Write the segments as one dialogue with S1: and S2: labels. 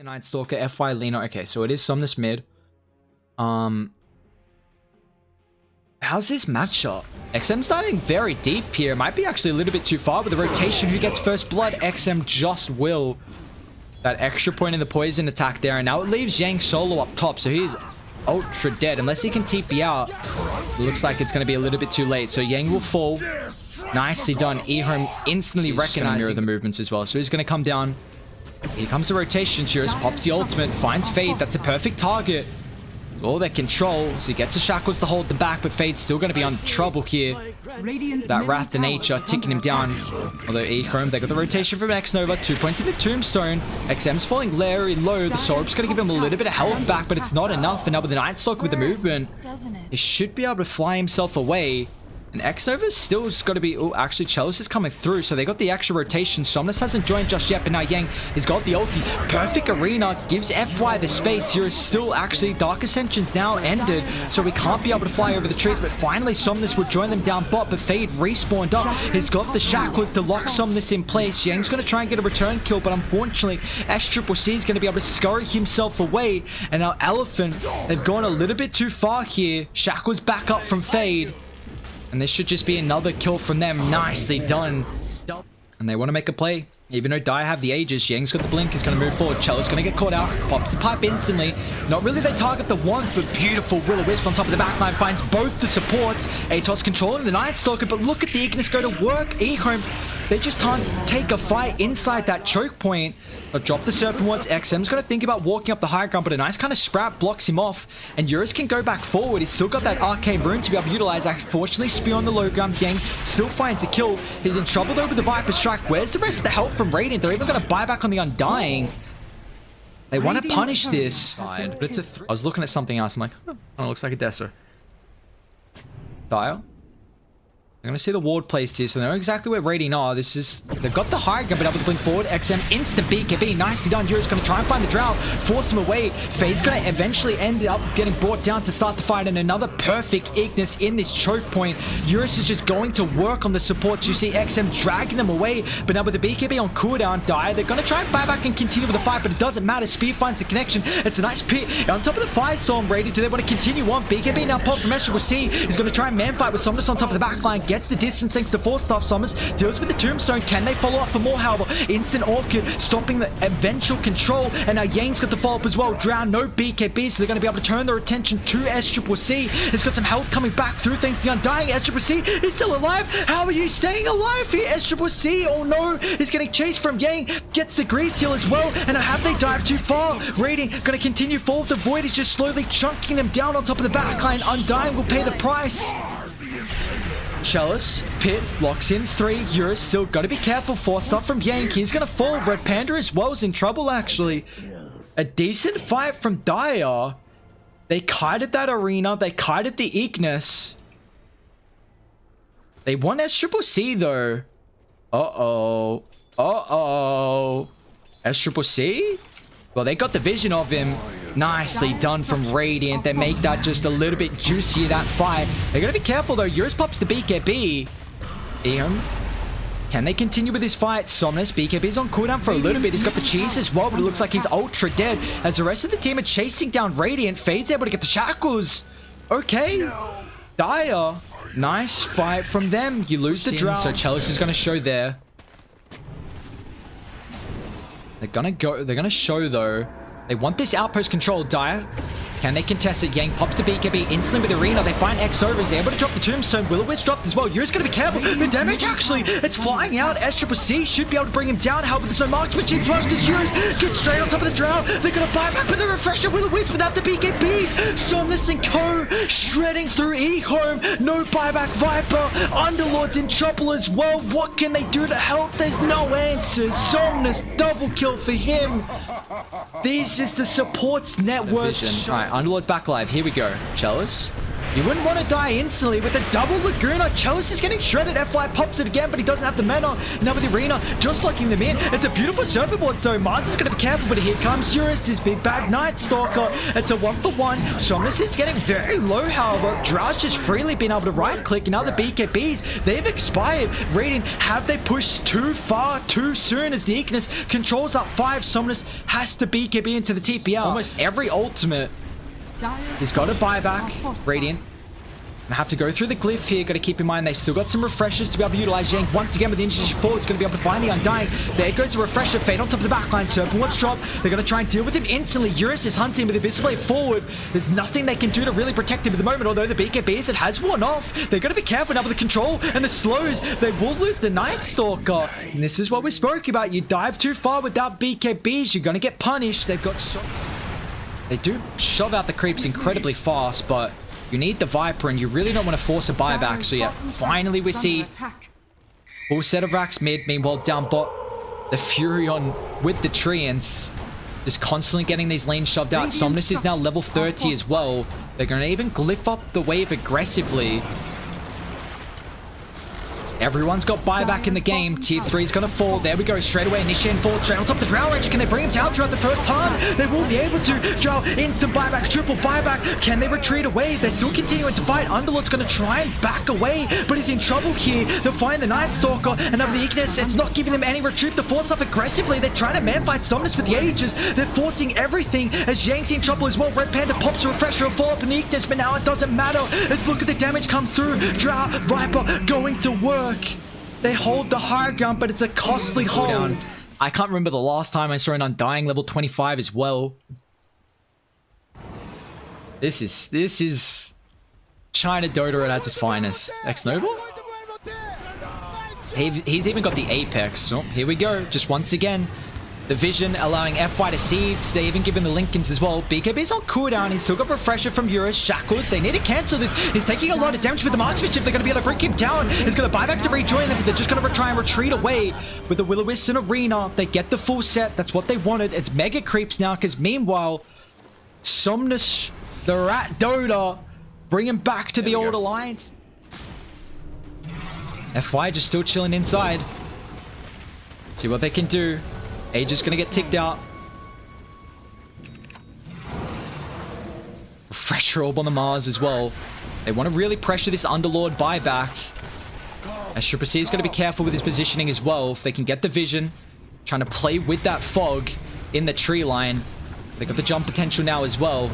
S1: Night Stalker, FY Lena. Okay, so it is Somnus mid. How's this matchup? XM's diving very deep here. Might be actually a little bit too far with the rotation. Who gets first blood? XM just will. That extra point in the poison attack there. And now it leaves Yang solo up top. So he's ultra dead. Unless he can TP out. Looks like it's going to be a little bit too late. So Yang will fall. Nicely done. EHOME instantly recognizing the movements as well. So he's going to come down. Here comes the rotation. Eurus pops the ultimate. Finds Fade. That's a perfect target. All their control. So he gets the shackles to hold them back. But Fade's still going to be on trouble here. That Wrath of Nature ticking him down. Although EHOME, they got the rotation from X-Nova. 2 points in the Tombstone. XM's falling very low. The Sorb's going to give him a little bit of health back. But it's not enough. And now with the Night Stalker with the movement, he should be able to fly himself away. And X-Nova's still got to be... Oh, actually, Chalice is coming through. So they got the extra rotation. Somnus hasn't joined just yet. But now Yang has got the ulti. Perfect arena. Gives FY the space. Here is still actually... Dark Ascension's now ended. So we can't be able to fly over the trees. But finally, Somnus will join them down bot. But Fade respawned up. He's got the shackles to lock Somnus in place. Yang's going to try and get a return kill. But unfortunately, SCCC is going to be able to scurry himself away. And now Elephant, they've gone a little bit too far here. Shackles back up from Fade. And this should just be another kill from them. Nicely done. And they want to make a play. Even though Dire have the Aegis, Yang's got the blink. He's going to move forward. Chella's going to get caught out. Pops the pipe instantly. Not really they target the one, but beautiful Will-O-Wisp on top of the backline finds both the supports. Atos controlling the Night Stalker, but look at the Ignis go to work. EHOME, they just can't take a fight inside that choke point. But drop the Serpent once. XM's going to think about walking up the high ground, but a nice kind of Sprout blocks him off. And Eurus can go back forward. He's still got that Arcane Rune to be able to utilize. Unfortunately, Spear on the low ground. Yang still finds a kill. He's in trouble though with the Viper Strike. Where's the rest of the health from Radiant? They're even going to buy back on the Undying. They want to punish this. But it's a I was looking at something else. I'm like, oh, it looks like a Desser. Dire. I'm going to see the ward placed here, so they know exactly where Radiant are. This is... They've got the high ground, but able to blink forward. XM, instant BKB. Nicely done. Eurus going to try and find the Drow. Force him away. Fade's going to eventually end up getting brought down to start the fight. And another perfect Ignis in this choke point. Eurus is just going to work on the supports. You see XM dragging them away. But now with the BKB on cooldown, Dire, they're going to try and buy back and continue with the fight, but it doesn't matter. Spear finds the connection. It's a nice pit. On top of the Firestorm, Radiant, do they want to continue on? BKB now popped from SCCC. He's going to try and man fight with Somnus on top of the backline. Gets the distance thanks to Force Staff. Somnus deals with the Tombstone. Can they follow up for more, however? Instant Orchid stopping the eventual control. And now Yang's got the follow up as well. Drown, no BKB, so they're going to be able to turn their attention to SCCC. He's got some health coming back through thanks to the Undying. SCCC is still alive. How are you staying alive here, SCCC? Oh no, he's getting chased from Yang. Gets the Grease Seal as well. And have they dived too far? Radiant going to continue forward. The Void is just slowly chunking them down on top of the backline. Undying will pay the price. Chalice, Pit, locks in 3. Eurus still got to be careful. Force up from Yang. He's going to fall. Red Panda as well is in trouble, actually. A decent fight from Dire. They kited that arena. They kited the Ignis. They won SCCC, though. Uh-oh. Uh-oh. SCCC? Well, they got the vision of him. Nicely done from Radiant. They make that just a little bit juicier, that fight. They're going to be careful, though. Eurus pops the BKB. EHOME. Can they continue with this fight? Somnus, BKB's on cooldown for a little bit. He's got the cheese as well, but it looks like he's ultra dead. As the rest of the team are chasing down Radiant, Fade's able to get the shackles. Okay. Dire. Nice fight from them. You lose the Drow. So Chalice is going to show there. They're going to show, though. They want this outpost control. Dire. Can they contest it? Yang pops the BKB instantly with Arena. They find X over. He's able to drop the Tombstone. Will-O-Wisp dropped as well. Eurus going to be careful. The damage, actually, it's flying out. SCCC should be able to bring him down. However, there's no marks with Chief Rush because Eurus gets straight on top of the Drow. They're going to buy back with the Refresher. Will-O-Wisp without the BKBs. Somnus and Co. shredding through EHOME. No buyback Viper. Underlord's in trouble as well. What can they do to help? There's no answers. Somnus, double kill for him. This is the supports network. Alright, Underlord's back live. Here we go. Chalice. You wouldn't want to die instantly with a double Laguna. Chalice is getting shredded. FY pops it again, but he doesn't have the mana. Now with the arena, just locking them in. It's a beautiful surfboard, so Mars is going to be careful, but here comes Eurus, his big bad Night Stalker. It's a 1-for-1. Somnus is getting very low, however. Drough's just freely been able to right-click. Now the BKBs, they've expired. Radiant, have they pushed too far too soon as the Ignis controls that 5? Somnus has to BKB into the TPL. Almost every ultimate. He's got a buyback. Radiant. Gonna have to go through the glyph here. Gotta keep in mind they still got some refreshers to be able to utilize. Yang once again with the Initiation 4. It's gonna be able to find the Undying. There goes the refresher. Fade on top of the backline. Serpent wants drop. They're gonna try and deal with him instantly. Eurus is hunting with the Abyssal Blade forward. There's nothing they can do to really protect him at the moment, although the BKBs, it has worn off. They're gonna be careful now with the control and the slows. They will lose the Night Stalker. And this is what we spoke about. You dive too far without BKBs, you're gonna get punished. They've got so... They do shove out the creeps incredibly fast, but you need the Viper, and you really don't want to force a buyback. So yeah, finally we see full set of racks mid. Meanwhile, down bot, the Furion with the Treants just constantly getting these lanes shoved out. Somnus is now level 30 as well. They're going to even glyph up the wave aggressively. Everyone's got buyback in the game. Tier 3 is going to fall. There we go. Straight away. Initiating forward. Straight on top of the Drow Ranger. Can they bring him down throughout the first turn? They will be able to. Drow, instant buyback. Triple buyback. Can they retreat away? They're still continuing to fight. Underlord's going to try and back away, but he's in trouble here. They'll find the Night Stalker, and over the Ignis, it's not giving them any retreat to force up aggressively. They're trying to man-fight Somnus with the Ages. They're forcing everything as Yang's in trouble as well. Red Panda pops a refresher and fall up in the Ignis, but now it doesn't matter. Let's look at the damage come through. Drow, Viper going to work. They hold the high ground, but it's a costly hold. I can't remember the last time I saw an Undying level 25 as well. This is China Dota at its finest. Ex-Noble? He's even got the Apex. Oh, here we go. Just once again, the Vision allowing FY to siege. They even given the Lincolns as well. BKB's on cooldown. He's still got refresher from Eurus. Shackles. They need to cancel this. He's taking a lot of damage with the marksmanship. They're going to be able to bring him down. He's going to buy back to rejoin them, but they're just going to try and retreat away with the Will-O-Wisp and Arena. They get the full set. That's what they wanted. It's mega creeps now, because meanwhile, Somnus, the Rat Dota, bring him back to the old alliance. FY just still chilling inside. See what they can do. Age is going to get ticked out. Refresher orb on the Mars as well. They want to really pressure this Underlord buyback. As Triple C is going to be careful with his positioning as well. If they can get the Vision. Trying to play with that fog in the tree line. They got the jump potential now as well.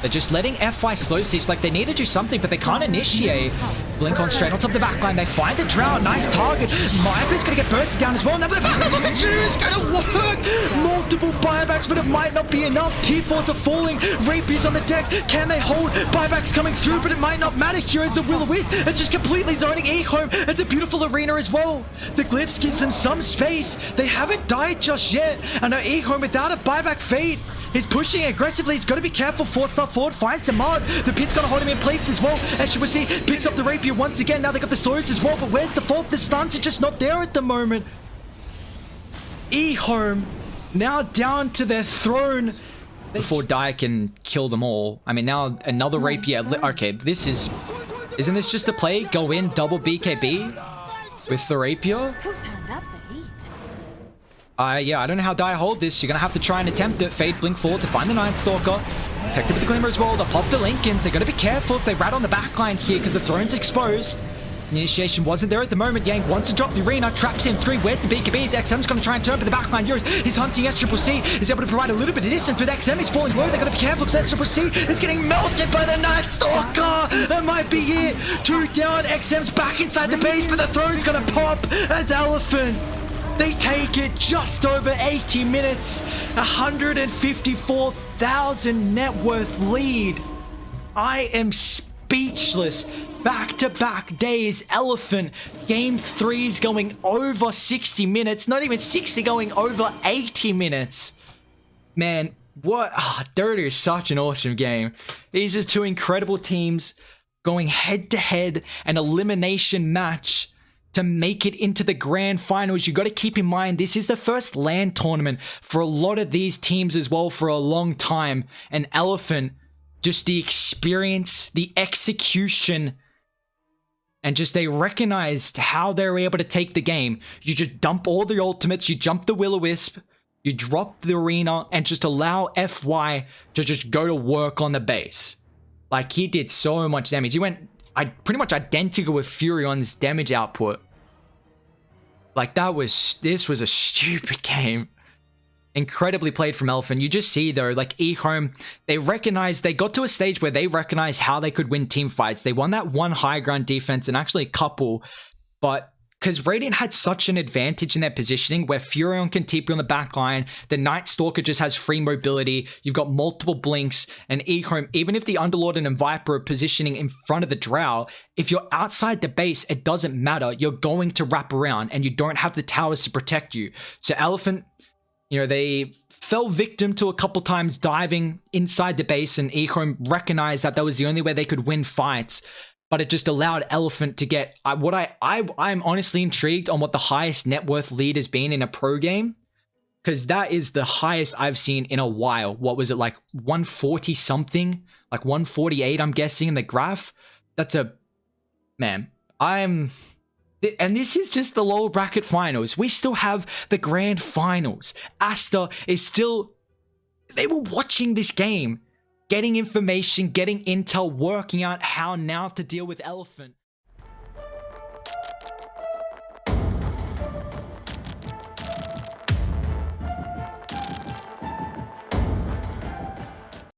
S1: They're just letting FY slow siege. Like, they need to do something, but they can't initiate. Blink on straight on top of the backline. They find the Drought. Nice target. Myper's going to get bursted down as well. Now the backup look at you. It's going to work. Multiple buybacks, but it might not be enough. T4s are falling. Rapier's on the deck. Can they hold? Buybacks coming through, but it might not matter. Here is the Will-O-Wisp. It's just completely zoning EHOME. It's a beautiful arena as well. The glyphs gives them some space. They haven't died just yet. And now EHOME without a buyback fade. He's pushing aggressively. He's got to be careful. Force stuff forward. Finds some Mars. The Pit's going to hold him in place as well. As you will see, picks up the Rapier once again. Now they got the slows as well. But where's the fault? The stuns are just not there at the moment. EHOME now down to their throne. Before Dyer can kill them all. I mean, now another Rapier. Okay, this is... Isn't this just a play? Go in, double BKB with the Rapier?
S2: Who turned up the heat?
S1: Yeah, I don't know how Dyer hold this. You're going to have to try and attempt it. Fade, blink forward to find the Night Stalker. Protected with the Glimmer as well. They'll pop the Lincolns. They're going to be careful if they rat on the backline here because the throne's exposed. The initiation wasn't there at the moment. Yang wants to drop the arena. Traps in 3. Where's the BKBs? XM's going to try and turn for the backline. Eurus, he's hunting SCC. He's able to provide a little bit of distance with XM. He's falling low. They're going to be careful because SCC is getting melted by the Night Stalker. That might be it. 2 down. XM's back inside the base, but the throne's going to pop as Elephant. They take it just over 80 minutes. 154,000 net worth lead. I am speechless. Back-to-back days. Elephant. Game 3's going over 60 minutes. Not even 60, going over 80 minutes. Man, what? Dota is such an awesome game. These are 2 incredible teams going head-to-head, an elimination match to make it into the grand finals. You got to keep in mind, this is the first LAN tournament for a lot of these teams as well for a long time. And Elephant just the experience, the execution, and just they recognized how they were able to take the game. You just dump all the ultimates, you jump the Will-O-Wisp, you drop the arena, and just allow FY to just go to work on the base. Like, he did so much damage. He went pretty much identical with Fury on his damage output. Like, this was a stupid game. Incredibly played from Elephant. You just see though, like EHOME, they got to a stage where they recognized how they could win team fights. They won that one high ground defense and actually a couple, but because Radiant had such an advantage in their positioning where Furion can TP on the back line, the Night Stalker just has free mobility, you've got multiple blinks, and EHOME, even if the Underlord and Viper are positioning in front of the Drow, if you're outside the base, it doesn't matter. You're going to wrap around and you don't have the towers to protect you. So Elephant, you know, they fell victim to a couple times diving inside the base, and EHOME recognized that that was the only way they could win fights. But it just allowed Elephant to get I'm honestly intrigued on what the highest net worth lead has been in a pro game, because that is the highest I've seen in a while. What was it, like 140 something, like 148? I'm guessing in the graph. That's a man. And this is just the lower bracket finals. We still have the grand finals. Asta is still... They were watching this game, getting information, getting intel, working out how now to deal with Elephant.